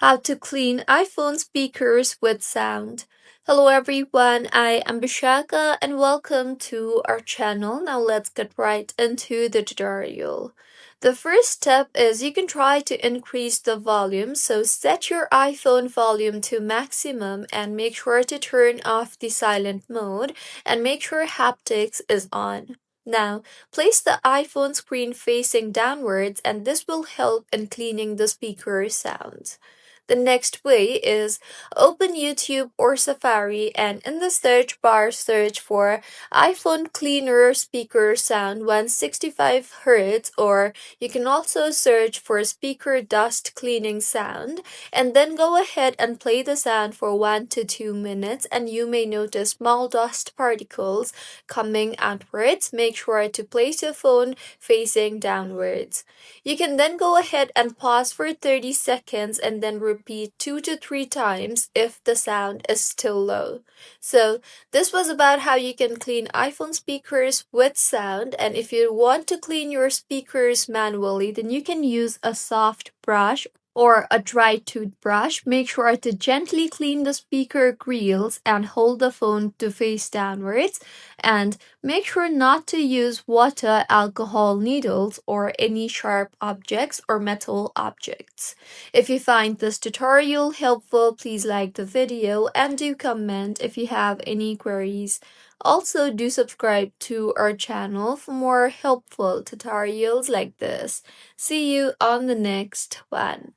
How to clean iPhone speakers with sound. Hello everyone, I am Bishaka and welcome to our channel. Now let's get right into the tutorial. The first step is you can try to increase the volume, so set your iPhone volume to maximum and make sure to turn off the silent mode and make sure haptics is on. Now, place the iPhone screen facing downwards and this will help in cleaning the speaker sounds. The next way is open YouTube or Safari and in the search bar search for iPhone cleaner speaker sound 165 Hz, or you can also search for speaker dust cleaning sound and then go ahead and play the sound for 1 to 2 minutes and you may notice small dust particles coming outwards. Make sure to place your phone facing downwards. You can then go ahead and pause for 30 seconds and then repeat 2 to 3 times if the sound is still low. So, this was about how you can clean iPhone speakers with sound, and if you want to clean your speakers manually, then you can use a soft brush or a dry toothbrush. Make sure to gently clean the speaker grills and hold the phone to face downwards, and make sure not to use water, alcohol needles, or any sharp objects or metal objects. If you find this tutorial helpful, please like the video and do comment if you have any queries. Also, do subscribe to our channel for more helpful tutorials like this. See you on the next one.